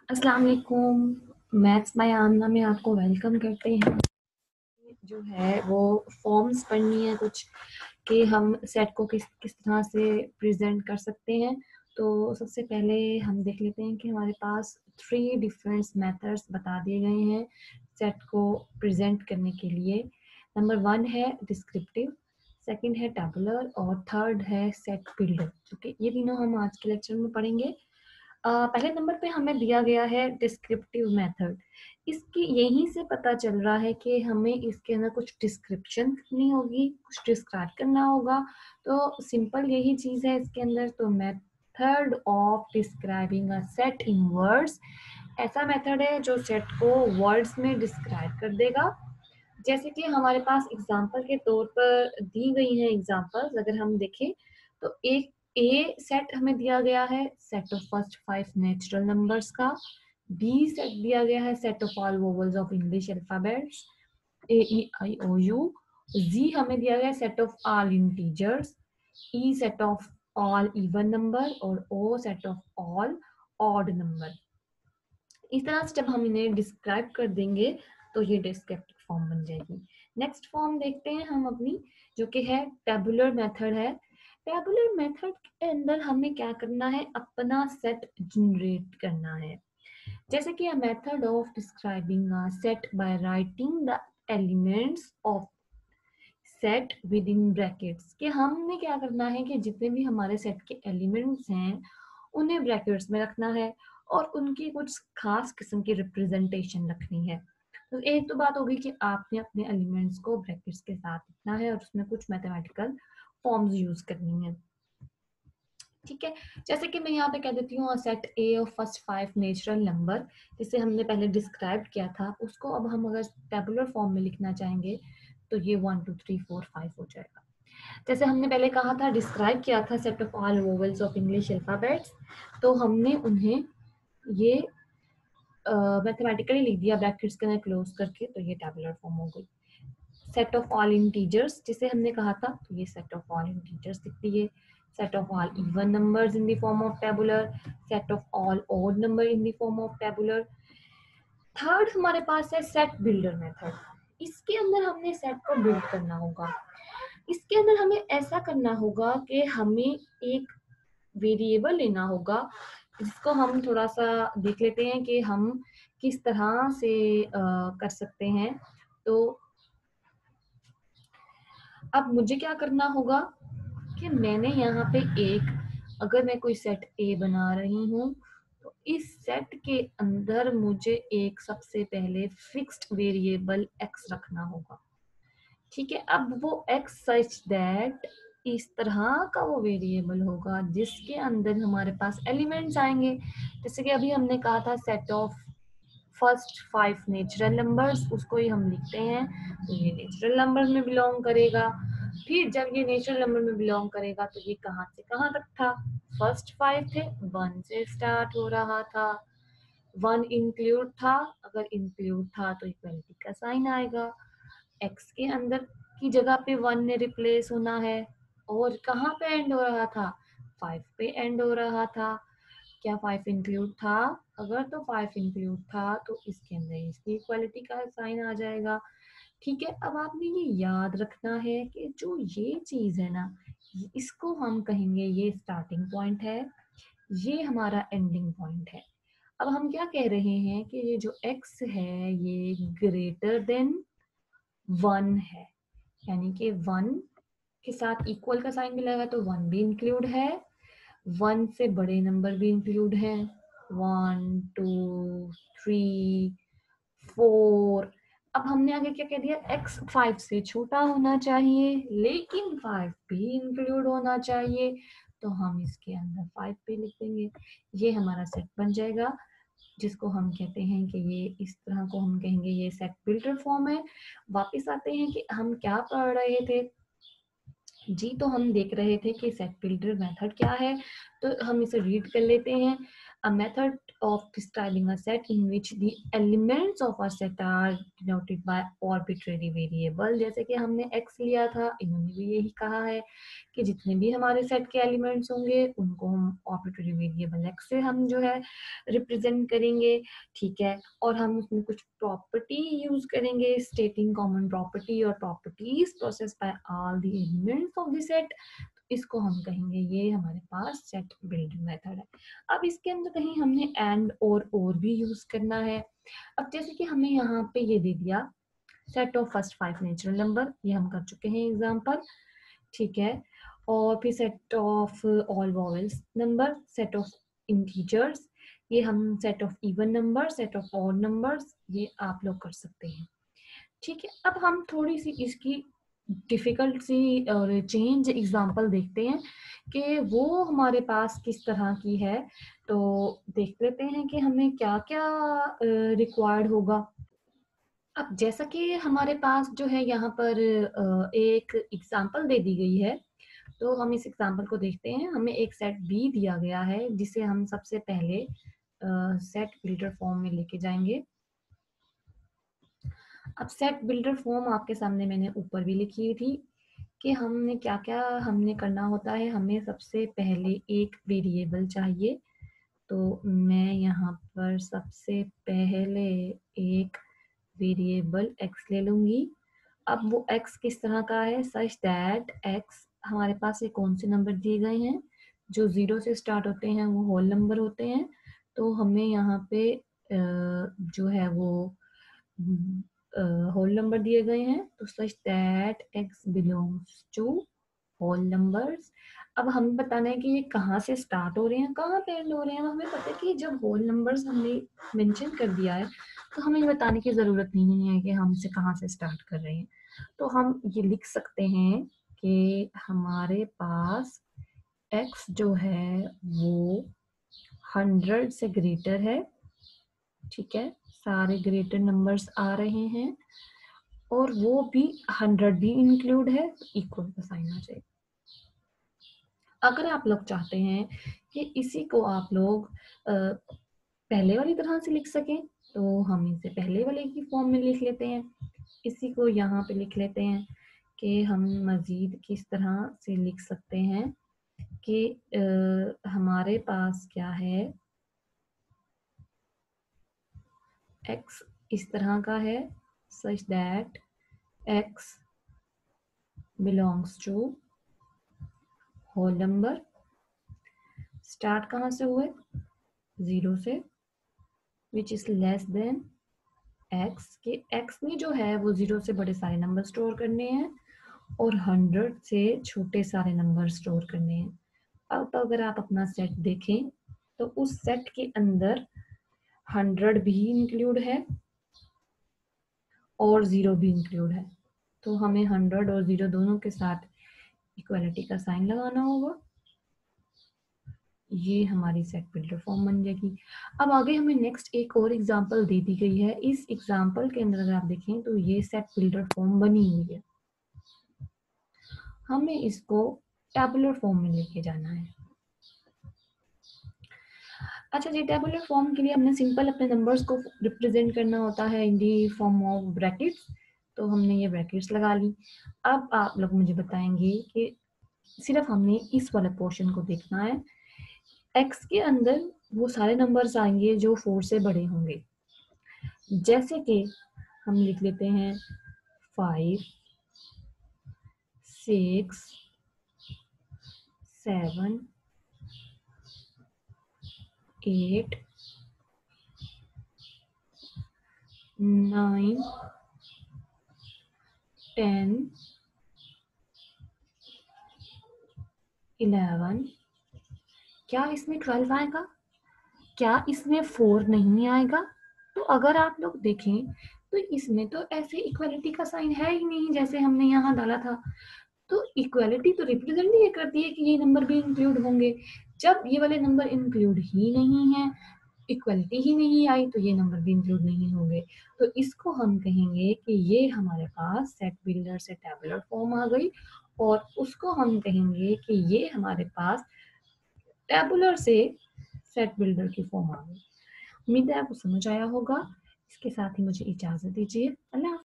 अस्सलाम वालेकुम। Maths by आमना में आपको वेलकम करते हैं। जो है वो फॉर्म्स पढ़नी है कुछ कि हम सेट को किस किस तरह से प्रेजेंट कर सकते हैं। तो सबसे पहले हम देख लेते हैं कि हमारे पास 3 डिफरेंट मेथड्स बता दिए गए हैं सेट को प्रेजेंट करने के लिए। नंबर 1 है डिस्क्रिप्टिव, सेकंड है टैबुलर और थर्ड है सेट बिल्डर। ओके, ये तीनों हम आज के लेक्चर में पढ़ेंगे। पहले नंबर पे हमें दिया गया है डिस्क्रिप्टिव मेथड। इसकी यहीं से पता चल रहा है कि हमें इसके अंदर कुछ डिस्क्रिप्शन करनी होगी, कुछ डिस्क्राइब करना होगा। तो सिंपल यही चीज़ है इसके अंदर। तो method of describing a set in words, ऐसा मेथड है जो सेट को वर्ड्स में डिस्क्राइब कर देगा। जैसे कि हमारे पास एग्जाम्पल के तौर पर दी गई है एग्जाम्पल्स, अगर हम देखें तो एक ए सेट हमें दिया गया है set of first 5 natural numbers का। बी सेट दिया गया है set of all vowels of English alphabets A E I O U. G हमें दिया गया है set of all integers. E set of all even number और O set of all odd number. इस तरह से जब हम इन्हें डिस्क्राइब कर देंगे तो ये डिस्क्रिप्टिव फॉर्म बन जाएगी। नेक्स्ट फॉर्म देखते हैं हम अपनी, जो कि है टेबुलर मेथड है। टेबुलर मेथड के अंदर हमें क्या करना है, अपना सेट जनरेट करना है। जैसे कि a method of describing a set by writing the elements of set with in brackets, कि हमने क्या करना है कि जितने भी हमारे सेट के एलिमेंट्स हैं उन्हें ब्रैकेट्स में रखना है और उनकी कुछ खास किस्म की रिप्रेजेंटेशन रखनी है। तो एक तो बात होगी कि आपने अपने एलिमेंट्स को ब्रैकेट्स के साथ लिखना है और उसमें कुछ मैथमेटिकल फॉर्म्स यूज करनी है। ठीक है, जैसे कि मैं यहाँ पे कह देती हूँ set A of first 5 natural number, जिसे हमने पहले डिस्क्राइब किया था, उसको अब हम अगर टेबुलर फॉर्म में लिखना चाहेंगे तो ये 1 2 3 4 5 हो जाएगा। जैसे हमने पहले कहा था, डिस्क्राइब किया था set of all vowels of English alphabets, तो हमने उन्हें ये मैथमेटिकली लिख दिया ब्रैकेट्स के अंदर क्लोज करके, तो ये टेबुलर फॉर्म हो गई। सेट ऑफ ऑल इंटीजर्स जिसे हमने कहा था, तो ये सेट ऑफ ऑल इंटीजर्स दिख दिए। Set of all even numbers in the form of tabular, set of all odd number in the form of tabular. Third हमारे पास है सेट बिल्डर मेथड। इसके अंदर हमने सेट को बिल्ड करना होगा। इसके अंदर हमें ऐसा करना होगा कि हमें एक वेरिएबल लेना होगा, जिसको हम थोड़ा सा देख लेते हैं कि हम किस तरह से कर सकते हैं। तो अब मुझे क्या करना होगा कि मैंने यहाँ पे एक, अगर मैं कोई सेट ए बना रही हूँ तो इस सेट के अंदर मुझे एक सबसे पहले फिक्स्ड वेरिएबल एक्स रखना होगा। ठीक है, अब वो एक्स सच दैट इस तरह का वो वेरिएबल होगा जिसके अंदर हमारे पास एलिमेंट्स आएंगे। जैसे कि अभी हमने कहा था set of first 5 natural numbers, उसको ही हम लिखते हैं, तो ये नेचुरल नंबर में बिलोंग करेगा। फिर जब ये नेचुरल नंबर में बिलोंग करेगा तो ये कहाँ से कहाँ तक था, फर्स्ट 5 थे, 1 से स्टार्ट हो रहा था, 1 इंक्लूड था, अगर इंक्लूड था तो इक्वलिटी का साइन आएगा, एक्स के अंदर की जगह पे 1 ने रिप्लेस होना है। और कहाँ पे एंड हो रहा था, 5 पे एंड हो रहा था। क्या 5 इंक्लूड था, अगर तो 5 इंक्लूड था तो इसके अंदर इसकी इक्वालिटी का साइन आ जाएगा। ठीक है, अब आपने ये याद रखना है कि जो ये चीज है ना, इसको हम कहेंगे ये स्टार्टिंग पॉइंट है, ये हमारा एंडिंग पॉइंट है। अब हम क्या कह रहे हैं कि ये जो x है ये ग्रेटर देन 1 है, यानी कि 1 के साथ इक्वल का साइन मिलेगा तो 1 भी इंक्लूड है, 1 से बड़े नंबर भी इंक्लूड है, 1 2 3 4। अब हमने आगे क्या कह दिया, x 5 से छोटा होना चाहिए लेकिन 5 भी इंक्लूड होना चाहिए, तो हम इसके अंदर 5 भी लिख देंगे। ये हमारा सेट बन जाएगा, जिसको हम कहते हैं कि ये इस तरह को हम कहेंगे ये सेट बिल्डर फॉर्म है। वापस आते हैं कि हम क्या पढ़ रहे थे जी, तो हम देख रहे थे कि सेट बिल्डर मेथड क्या है, तो हम इसे रीड कर लेते हैं। a method of describing a set in which the elements of a set are denoted by arbitrary variable। जैसे कि हमने x लिया था, इन्होंने भी यही कहा है कि जितने भी हमारे सेट के एलिमेंट्स होंगे उनको हम आर्बिट्रेरी वेरिएबल x से हम जो है रिप्रेजेंट करेंगे, ठीक है। और हम उसमें कुछ प्रॉपर्टी यूज करेंगे, स्टेटिंग कॉमन प्रॉपर्टी और properties process by all the elements of the set. इसको हम कहेंगे ये हमारे पास सेट बिल्डिंग मेथड है। अब इसके अंदर कहीं हमने एंड और भी यूज करना है। अब जैसे कि हमें यहाँ पे ये दे दिया set of first 5 natural number, ये हम कर चुके हैं एग्जांपल, ठीक है। और फिर set of all vowels number, set of integers, ये हम set of even number, set of odd numbers, ये आप लोग कर सकते हैं, ठीक है। अब हम थोड़ी सी इसकी डिफिकल्ट सी और चेंज एग्जांपल देखते हैं कि वो हमारे पास किस तरह की है। तो देख लेते हैं कि हमें क्या क्या रिक्वायर्ड होगा। अब जैसा कि हमारे पास जो है यहाँ पर एक एग्जांपल दे दी गई है, तो हम इस एग्जांपल को देखते हैं। हमें एक सेट बी दिया गया है जिसे हम सबसे पहले सेट बिल्डर फॉर्म में लेके जाएंगे। अब सेट बिल्डर फॉर्म आपके सामने मैंने ऊपर भी लिखी हुई थी कि हमने क्या क्या हमने करना होता है। हमें सबसे पहले एक वेरिएबल चाहिए, तो मैं यहाँ पर सबसे पहले एक वेरिएबल x ले लूंगी। अब वो x किस तरह का है, सच दैट x हमारे पास ये कौन से नंबर दिए गए हैं, जो 0 से स्टार्ट होते हैं वो होल नंबर होते हैं। तो हमें यहाँ पे जो है वो होल नंबर दिए गए हैं, तो such that x belongs to whole numbers. अब हमें बताना है कि ये कहाँ से स्टार्ट हो रहे हैं, कहाँ पे एंड हो रहे हैं। हमें पता है कि जब होल नंबर्स हमने मेंशन कर दिया है तो हमें ये बताने की जरूरत नहीं है कि हमसे कहाँ से स्टार्ट कर रहे हैं। तो हम ये लिख सकते हैं कि हमारे पास x जो है वो 100 से ग्रेटर है, ठीक है। सारे ग्रेटर नंबर्स आ रहे हैं और वो भी 100 भी इंक्लूड है, इक्वल का साइन आ जाएगा। अगर आप लोग चाहते हैं कि इसी को आप लोग पहले वाली तरह से लिख सकें, तो हम इसे पहले वाले की फॉर्म में लिख लेते हैं। इसी को यहाँ पे लिख लेते हैं कि हम मजीद किस तरह से लिख सकते हैं कि हमारे पास क्या है, x इस तरह का है, such that x belongs to whole number। Start कहाँ से हुए, 0 से, which is less than x के x में जो है वो 0 से बड़े सारे नंबर स्टोर करने हैं और 100 से छोटे सारे नंबर स्टोर करने हैं। अब अगर आप अपना सेट देखें तो उस सेट के अंदर 100 भी इंक्लूड है और 0 भी इंक्लूड है। तो हमें 100 और 0 दोनों के साथ इक्वालिटी का साइन लगाना होगा। ये हमारी सेट बिल्डर फॉर्म बन जाएगी। अब आगे हमें नेक्स्ट एक और एग्जांपल दे दी गई है। इस एग्जांपल के अंदर अगर आप देखें तो ये सेट बिल्डर फॉर्म बनी हुई है, हमें इसको टेबुलर फॉर्म में लेके जाना है। अच्छा जी, टेबुलर फॉर्म के लिए हमने सिंपल अपने नंबर्स को रिप्रेजेंट करना होता है इन दी फॉर्म ऑफ ब्रैकेट्स, तो हमने ये ब्रैकेट्स लगा ली। अब आप लोग मुझे बताएंगे कि सिर्फ हमने इस वाले पोर्शन को देखना है। x के अंदर वो सारे नंबर्स आएंगे जो 4 से बड़े होंगे, जैसे कि हम लिख लेते हैं 5, 6, 7, 8, 9, 10, 11। क्या इसमें 12 आएगा, क्या इसमें 4 नहीं आएगा? तो अगर आप लोग देखें तो इसमें तो ऐसे इक्वालिटी का साइन है ही नहीं जैसे हमने यहाँ डाला था। तो इक्वालिटी तो रिप्रेजेंट ये करती है कि ये नंबर भी इंक्लूड होंगे। जब ये वाले नंबर इंक्लूड ही नहीं है, इक्वालिटी ही नहीं आई, तो ये नंबर भी इंक्लूड नहीं होंगे। तो इसको हम कहेंगे कि ये हमारे पास सेट बिल्डर से टेबुलर फॉर्म आ गई, और उसको हम कहेंगे कि ये हमारे पास टेबुलर से सेट बिल्डर की फॉर्म आ गई। उम्मीद है आपको समझ आया होगा। इसके साथ ही मुझे इजाज़त दीजिए। अल्लाह हाफ़िज़।